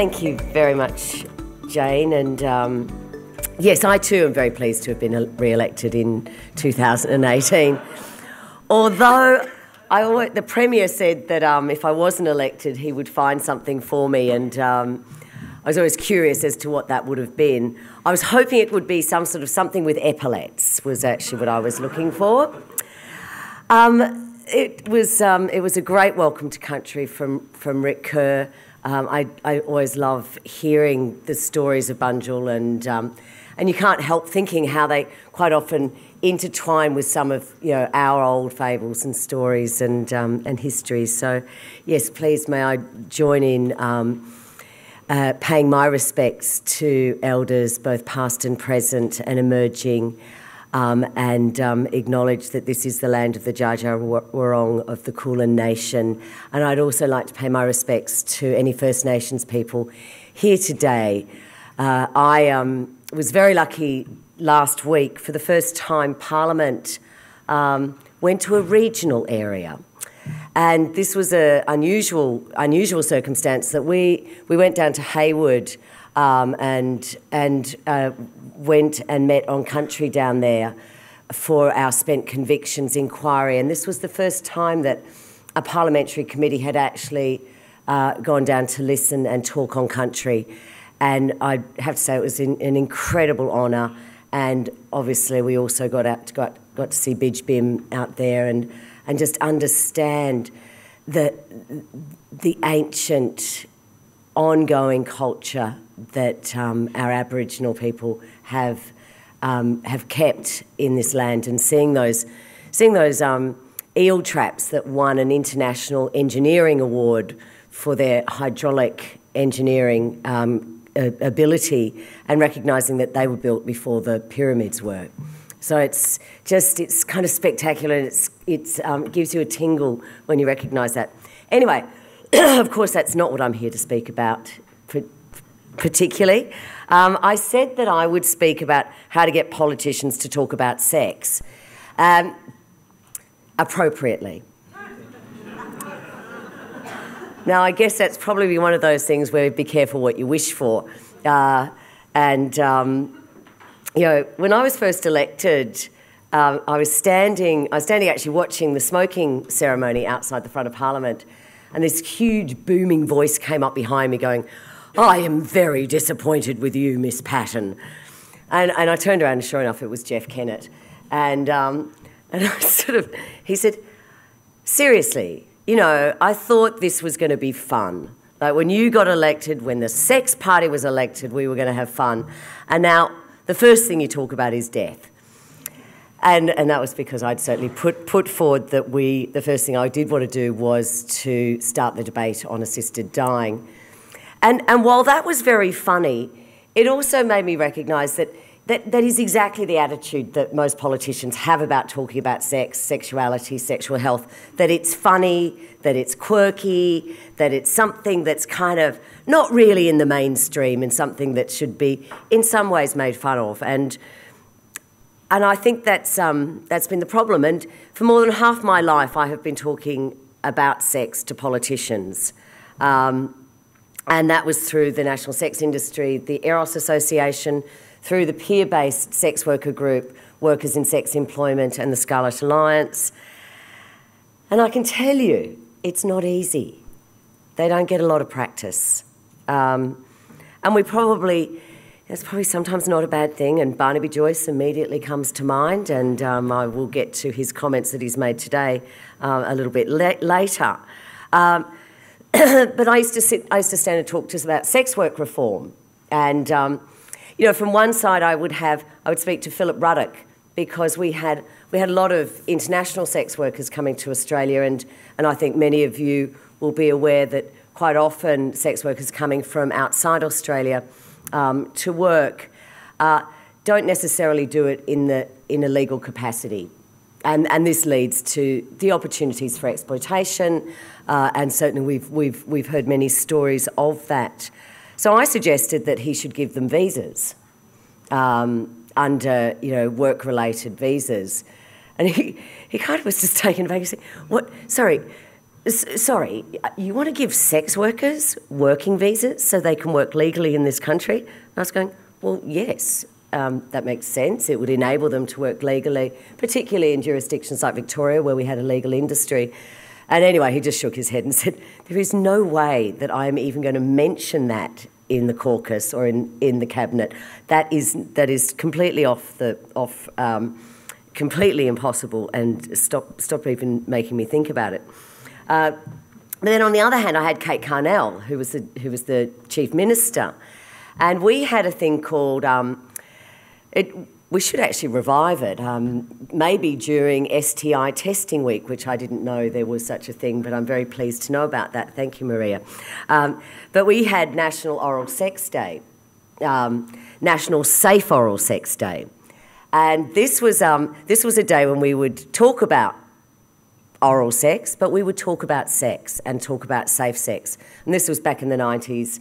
Thank you very much, Jane. And yes, I too am very pleased to have been re-elected in 2018. Although the Premier said that if I wasn't elected, he would find something for me, and I was always curious as to what that would have been. I was hoping it would be something with epaulets, was actually what I was looking for. It was a great welcome to country from Rick Kerr. I always love hearing the stories of Bunjil, and you can't help thinking how they quite often intertwine with some of our old fables and stories and histories. So yes, please may I join in paying my respects to elders, both past and present and emerging, and acknowledge that this is the land of the Dja Dja Wurrung of the Kulin Nation. And I'd also like to pay my respects to any First Nations people here today. I was very lucky last week. For the first time, Parliament went to a regional area. And this was an unusual circumstance that we went down to Hayward and went and met on country down there for our spent convictions inquiry. And this was the first time that a parliamentary committee had actually gone down to listen and talk on country. And I have to say it was an incredible honour. And obviously we also got to see Bij Bim out there and just understand the ancient, ongoing culture that our Aboriginal people have kept in this land, and seeing those eel traps that won an international engineering award for their hydraulic engineering ability, and recognising that they were built before the pyramids were. So it's kind of spectacular, and it gives you a tingle when you recognise that. Anyway, of course, that's not what I'm here to speak about particularly. I said that I would speak about how to get politicians to talk about sex appropriately. Now, I guess that's probably one of those things where be careful what you wish for. When I was first elected, I was standing actually watching the smoking ceremony outside the front of Parliament, and this huge booming voice came up behind me going, "I am very disappointed with you, Miss Patten." And I turned around and sure enough, it was Jeff Kennett. And he said, "Seriously, I thought this was going to be fun. Like when you got elected, when the Sex Party was elected, we were going to have fun. And now the first thing you talk about is death." And that was because I'd certainly put forward that the first thing I did want to do was to start the debate on assisted dying. And while that was very funny, it also made me recognise that is exactly the attitude that most politicians have about talking about sex, sexuality, sexual health, that it's funny, that it's quirky, that it's something that's kind of not really in the mainstream and something that should be in some ways made fun of. And I think that's been the problem. And for more than half my life, I have been talking about sex to politicians. And that was through the National Sex Industry, the Eros Association, through the Peerbased sex worker group, Workers in Sex Employment, and the Scarlet Alliance. And I can tell you, it's not easy. They don't get a lot of practice. And it's probably sometimes not a bad thing, and Barnaby Joyce immediately comes to mind, and I will get to his comments that he's made today a little bit later. But I used to stand and talk to us about sex work reform, and from one side I would speak to Philip Ruddock, because we had a lot of international sex workers coming to Australia, and I think many of you will be aware that quite often sex workers coming from outside Australia to work don't necessarily do it in a legal capacity, and this leads to the opportunities for exploitation, and certainly we've heard many stories of that. So I suggested that he should give them visas under work-related visas, and he kind of was just taken aback and said, "What? Sorry, Sorry, you want to give sex workers working visas so they can work legally in this country? I was going, well, yes, that makes sense. It would enable them to work legally, particularly in jurisdictions like Victoria where we had a legal industry. And anyway, he just shook his head and said, there is no way that I am even going to mention that in the caucus or in the cabinet. That is completely completely impossible, and stop even making me think about it. But then on the other hand, I had Kate Carnell, who was the Chief Minister, and we had a thing called, we should actually revive it, maybe during STI testing week, which I didn't know there was such a thing, but I'm very pleased to know about that. Thank you, Maria. But we had National Oral Sex Day, National Safe Oral Sex Day. And this was a day when we would talk about oral sex, but we would talk about sex and talk about safe sex. And this was back in the 90s,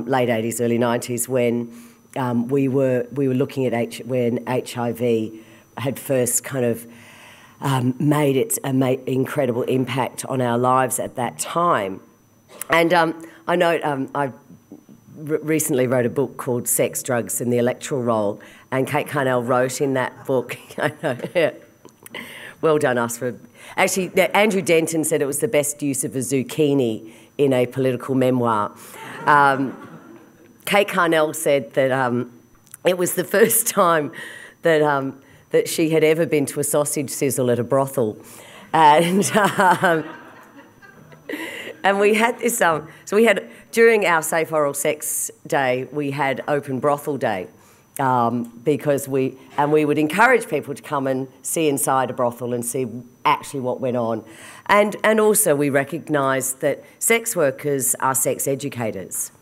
late 80s, early 90s, when we were looking at when HIV had first kind of made its incredible impact on our lives at that time. And I know I recently wrote a book called Sex, Drugs and the Electoral Roll, and Kate Carnell wrote in that book, I know, yeah, well done us for... Actually, Andrew Denton said it was the best use of a zucchini in a political memoir. Kate Carnell said that it was the first time that she had ever been to a sausage sizzle at a brothel. And we had this... so we had, during our Safe Oral Sex Day, we had Open Brothel Day. Because we would encourage people to come and see inside a brothel and see actually what went on. And also we recognised that sex workers are sex educators.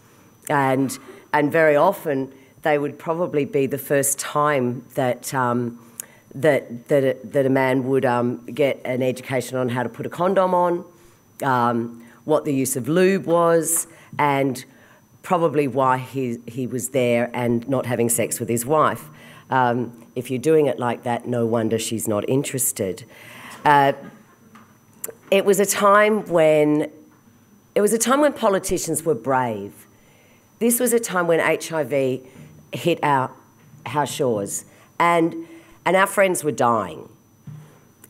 And very often they would probably be the first time that that a man would get an education on how to put a condom on, what the use of lube was, and probably why he was there and not having sex with his wife. If you're doing it like that, no wonder she's not interested. It was a time when politicians were brave. This was a time when HIV hit our shores, and our friends were dying.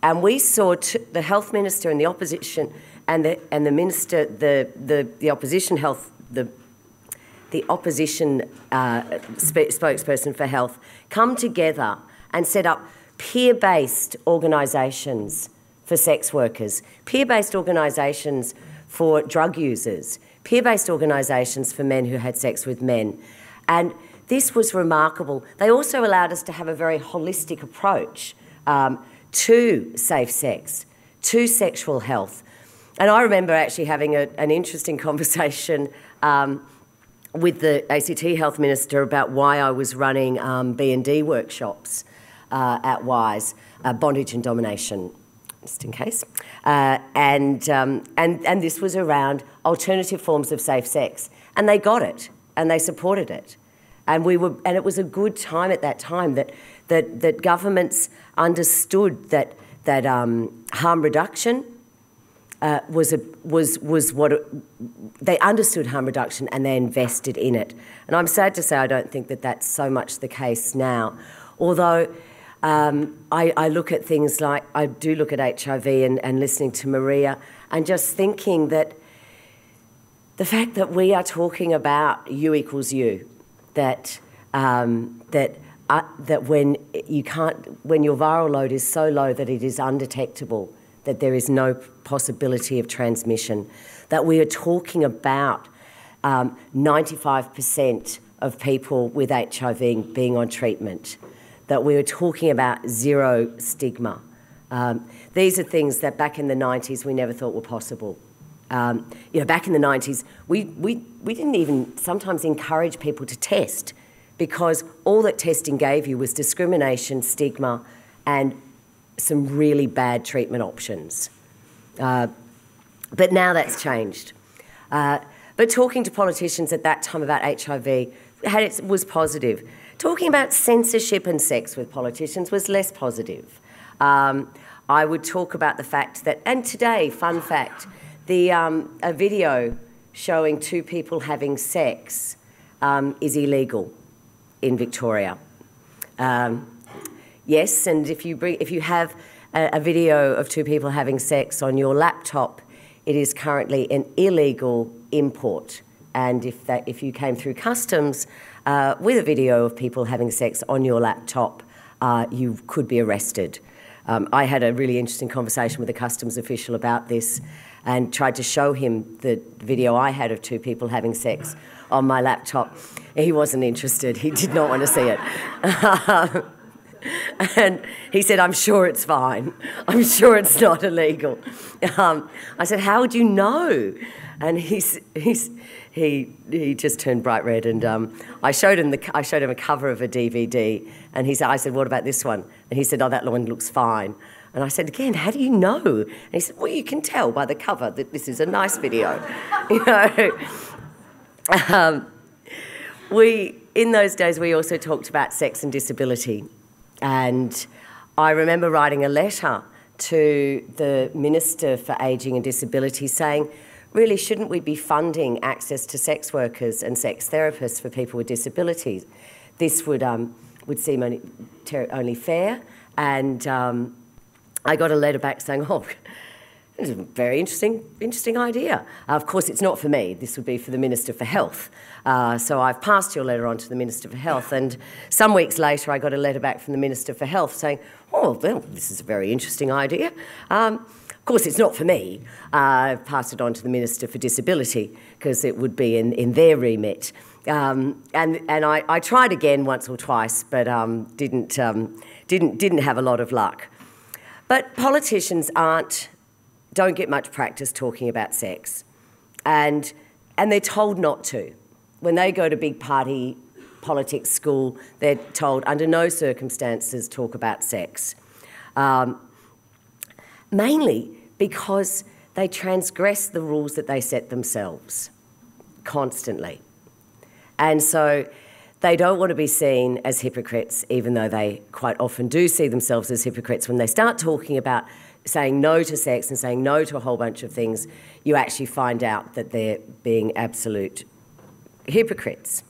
And we saw the health minister and the opposition and the minister, the opposition health, the opposition spokesperson for health come together and set up peer-based organisations for sex workers, peer-based organisations for drug users, peer-based organisations for men who had sex with men. And this was remarkable. They also allowed us to have a very holistic approach to safe sex, to sexual health. And I remember actually having an interesting conversation with the ACT Health Minister about why I was running B&D workshops at WISE, bondage and domination, just in case. And this was around alternative forms of safe sex. And they got it, and they supported it. And it was a good time at that time that governments understood that harm reduction was what they understood harm reduction, and they invested in it. And I'm sad to say I don't think that that's so much the case now. Although I look at things like, I do look at HIV and listening to Maria and just thinking that the fact that we are talking about U equals U, that when your viral load is so low that it is undetectable, that there is no possibility of transmission, that we are talking about 95% of people with HIV being on treatment, that we are talking about zero stigma. These are things that back in the 90s we never thought were possible. Back in the 90s, we didn't even sometimes encourage people to test, because all that testing gave you was discrimination, stigma, and some really bad treatment options. But now that's changed. But talking to politicians at that time about HIV was positive. Talking about censorship and sex with politicians was less positive. I would talk about the fact that, and today, fun fact, a video showing two people having sex is illegal in Victoria. Yes, and if you have a video of two people having sex on your laptop, it is currently an illegal import. And if you came through customs with a video of people having sex on your laptop, you could be arrested. I had a really interesting conversation with a customs official about this and tried to show him the video I had of two people having sex on my laptop. He wasn't interested. He did not want to see it. And he said, I'm sure it's fine. I'm sure it's not illegal. I said, how would you know? And he just turned bright red. And I showed him a cover of a DVD. And I said, what about this one? And he said, oh, that one looks fine. And I said, again, how do you know? And he said, well, you can tell by the cover that this is a nice video. You know. In those days, we also talked about sex and disability. And I remember writing a letter to the Minister for Ageing and Disability saying, really, shouldn't we be funding access to sex workers and sex therapists for people with disabilities? This would seem only fair. And I got a letter back saying, oh, it's a very interesting idea. Of course, it's not for me. This would be for the Minister for Health. So I've passed your letter on to the Minister for Health. And some weeks later, I got a letter back from the Minister for Health saying, oh, well, this is a very interesting idea. Of course, it's not for me. I've passed it on to the Minister for Disability because it would be in their remit. And I tried again once or twice, but didn't have a lot of luck. But politicians don't get much practice talking about sex, and they're told not to. When they go to big party politics school, they're told under no circumstances talk about sex. Mainly because they transgress the rules that they set themselves constantly. And so they don't want to be seen as hypocrites, even though they quite often do see themselves as hypocrites. When they start talking about saying no to sex and saying no to a whole bunch of things, you actually find out that they're being absolute hypocrites.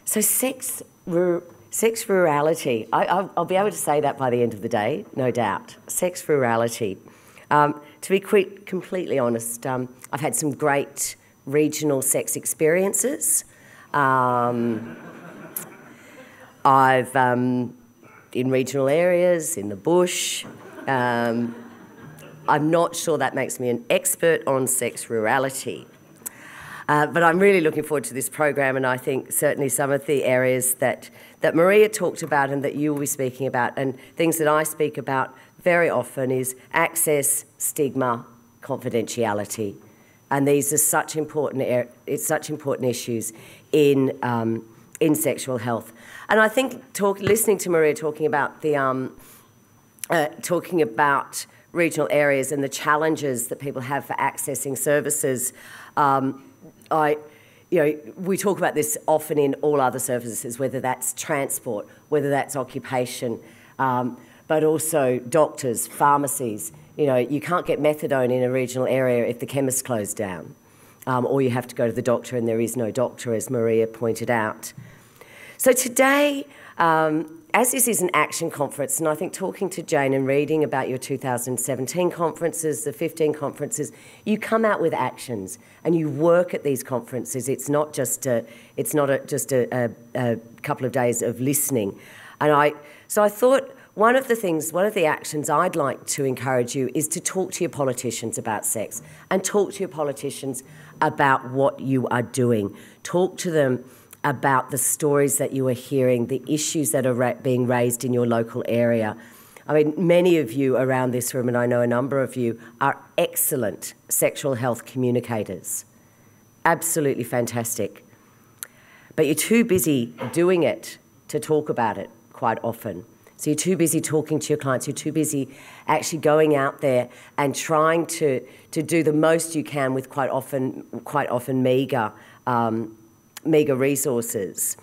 So SexRurality, I'll be able to say that by the end of the day, no doubt. SexRurality. To be completely honest, I've had some great regional sex experiences. I've in regional areas, in the bush. I'm not sure that makes me an expert on SexRurality. But I'm really looking forward to this program, and I think certainly some of the areas that Maria talked about and that you will be speaking about, and things that I speak about very often, is access, stigma, confidentiality. And these are such important issues in sexual health. And I think listening to Maria talking about regional areas and the challenges that people have for accessing services, we talk about this often in all other services, whether that's transport, whether that's occupation, but also doctors, pharmacies. You can't get methadone in a regional area if the chemist closed down, or you have to go to the doctor and there is no doctor, as Maria pointed out. So today, as this is an action conference, and I think talking to Jane and reading about your 2017 conferences, the 15 conferences, you come out with actions and you work at these conferences. It's not just a couple of days of listening. So I thought one of the actions I'd like to encourage you is to talk to your politicians about sex and talk to your politicians about what you are doing. Talk to them about the stories that you are hearing, the issues that are being raised in your local area. I mean, many of you around this room, and I know a number of you, are excellent sexual health communicators. Absolutely fantastic. But you're too busy doing it to talk about it quite often. So you're too busy talking to your clients, you're too busy actually going out there and trying to do the most you can with quite often meagre resources.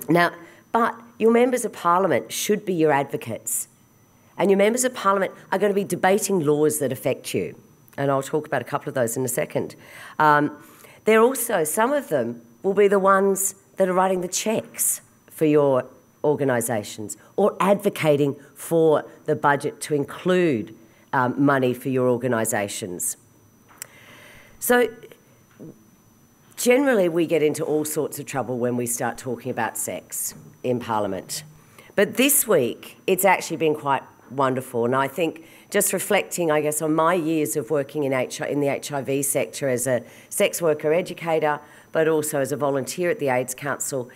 Now, but your members of parliament should be your advocates. And your members of parliament are going to be debating laws that affect you. and I'll talk about a couple of those in a second. They're also, some of them will be the ones that are writing the cheques for your organisations or advocating for the budget to include money for your organisations. So generally we get into all sorts of trouble when we start talking about sex in Parliament. But this week it's actually been quite wonderful, and I think just reflecting, I guess, on my years of working in the HIV sector as a sex worker educator, but also as a volunteer at the AIDS Council,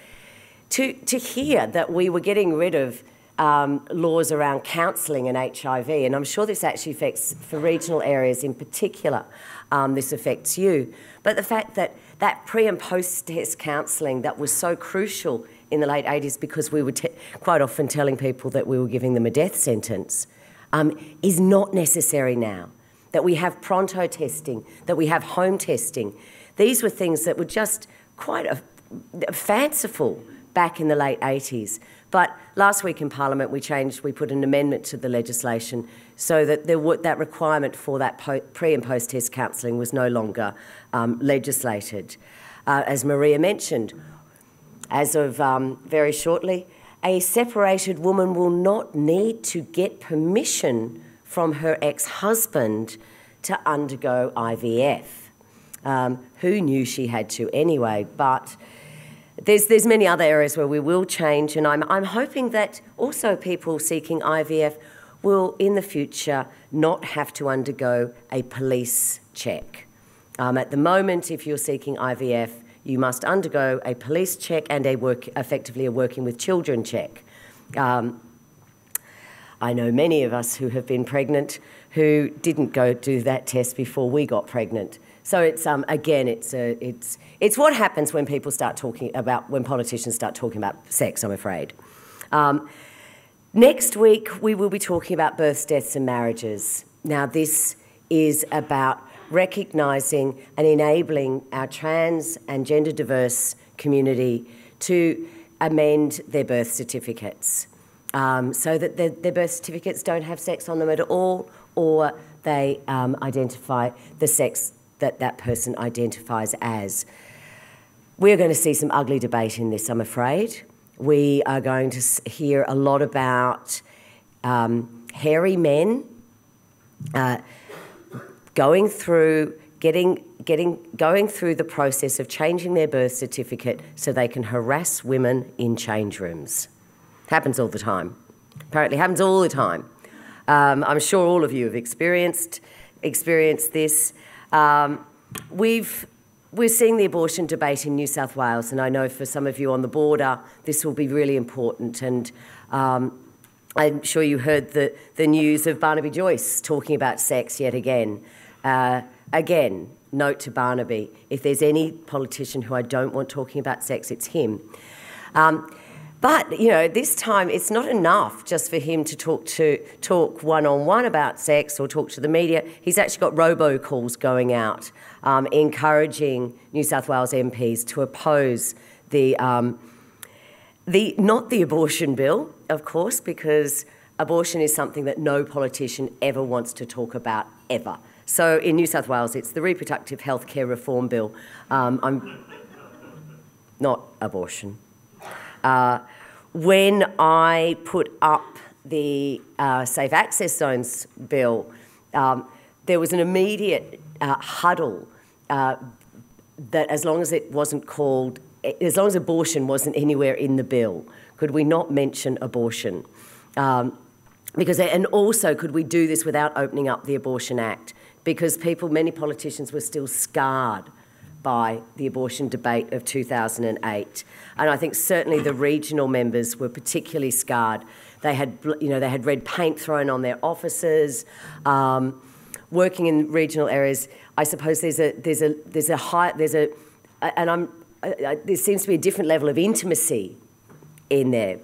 to hear that we were getting rid of laws around counselling and HIV, and I'm sure this actually affects, for regional areas in particular, this affects you. But the fact that that pre- and post-test counselling that was so crucial in the late 80s, because we were quite often telling people that we were giving them a death sentence, is not necessary now. That we have pronto testing, that we have home testing. These were things that were just quite fanciful back in the late 80s. But last week in Parliament we put an amendment to the legislation so that that requirement for that pre- and post-test counselling was no longer legislated. As Maria mentioned, as of very shortly, a separated woman will not need to get permission from her ex-husband to undergo IVF. Who knew she had to anyway? But there's many other areas where we will change, and I'm hoping that also people seeking IVF will in the future not have to undergo a police check. At the moment, if you're seeking IVF, you must undergo a police check and effectively a working with children check. I know many of us who have been pregnant who didn't go do that test before we got pregnant. So it's again, it's what happens when people start talking about, when politicians start talking about sex, I'm afraid. Next week we will be talking about births, deaths and marriages. Now this is about recognising and enabling our trans and gender diverse community to amend their birth certificates so that their birth certificates don't have sex on them at all, or they identify the sex that that person identifies as. We're going to see some ugly debate in this, I'm afraid. We are going to hear a lot about hairy men going through the process of changing their birth certificate so they can harass women in change rooms. Happens all the time. Apparently happens all the time. I'm sure all of you have experienced this. We're seeing the abortion debate in New South Wales, and I know for some of you on the border this will be really important. And I'm sure you heard the news of Barnaby Joyce talking about sex yet again. Again, note to Barnaby, if there's any politician who I don't want talking about sex, it's him. But, you know, this time it's not enough just for him to talk one-on-one about sex or talk to the media. He's actually got robocalls going out encouraging New South Wales MPs to oppose not the abortion bill, of course, because abortion is something that no politician ever wants to talk about, ever. So in New South Wales, it's the Reproductive Health Care Reform Bill. Not abortion. When I put up the Safe Access Zones bill, there was an immediate huddle that as long as abortion wasn't anywhere in the bill, could we not mention abortion? And also, could we do this without opening up the Abortion Act? Because many politicians were still scarred by the abortion debate of 2008. And I think certainly the regional members were particularly scarred. They had red paint thrown on their offices. Working in regional areas, I suppose there seems to be a different level of intimacy in there.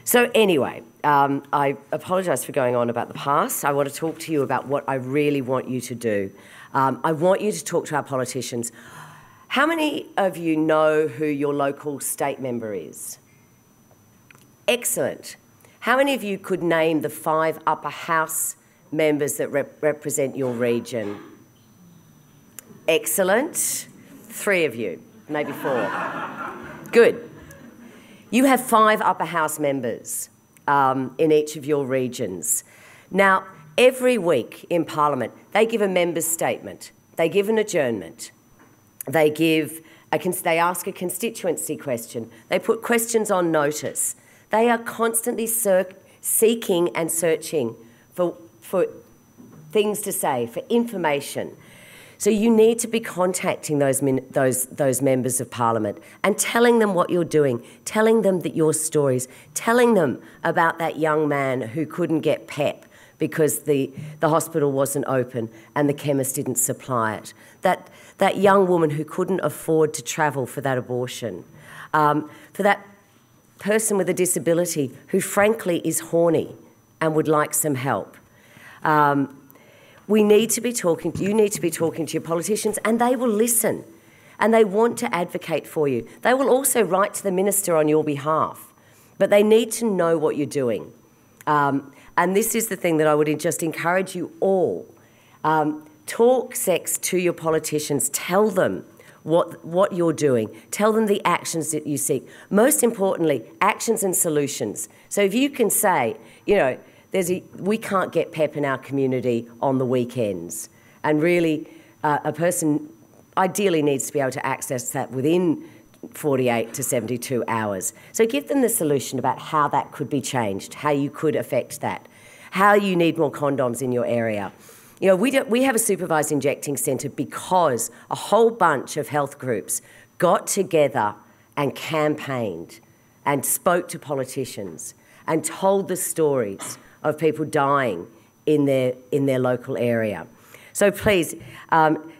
So anyway, I apologise for going on about the past. I want to talk to you about what I really want you to do. I want you to talk to our politicians. How many of you know who your local state member is? Excellent. How many of you could name the 5 upper house members that represent your region? Excellent. 3 of you, maybe 4. Good. You have 5 upper house members in each of your regions. Now, every week in Parliament, they give a member's statement. They give an adjournment. They ask a constituency question. They put questions on notice. They are constantly seeking and searching for things to say, for information. So you need to be contacting those members of Parliament and telling them what you're doing, telling them that your stories, telling them about that young man who couldn't get PEP because the hospital wasn't open and the chemist didn't supply it. That young woman who couldn't afford to travel for that abortion. For that person with a disability who frankly is horny and would like some help. You need to be talking to your politicians, and they will listen and they want to advocate for you. They will also write to the minister on your behalf, but they need to know what you're doing. And this is the thing that I would just encourage you all. Talk sex to your politicians. Tell them what you're doing. Tell them the actions that you seek. Most importantly, actions and solutions. So if you can say, you know, we can't get PEP in our community on the weekends, and really a person ideally needs to be able to access that within 48 to 72 hours. So give them the solution about how that could be changed, how you could affect that, how you need more condoms in your area. You know, we have a supervised injecting centre because a whole bunch of health groups got together and campaigned and spoke to politicians and told the stories of people dying in their local area. So please,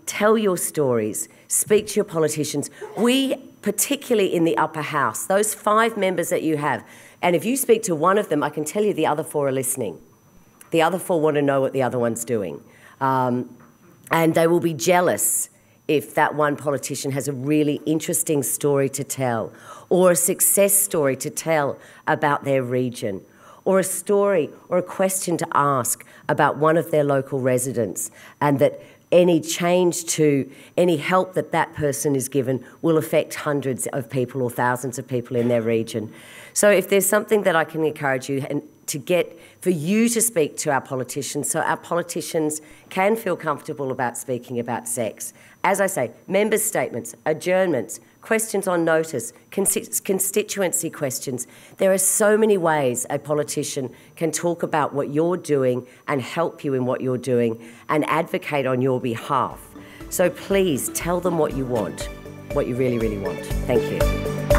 tell your stories, speak to your politicians. We, particularly in the upper house, those 5 members that you have, and if you speak to one of them, I can tell you the other 4 are listening. The other 4 want to know what the other one's doing. And they will be jealous if that one politician has a really interesting story to tell, or a success story to tell about their region, or a story or a question to ask about one of their local residents, and that any change to any help that that person is given will affect hundreds of people or thousands of people in their region. So if there's something that I can encourage you and for you to speak to our politicians, so our politicians can feel comfortable about speaking about sex. As I say, members' statements, adjournments, questions on notice, constituency questions. There are so many ways a politician can talk about what you're doing and help you in what you're doing and advocate on your behalf. So please tell them what you want, what you really, really want. Thank you.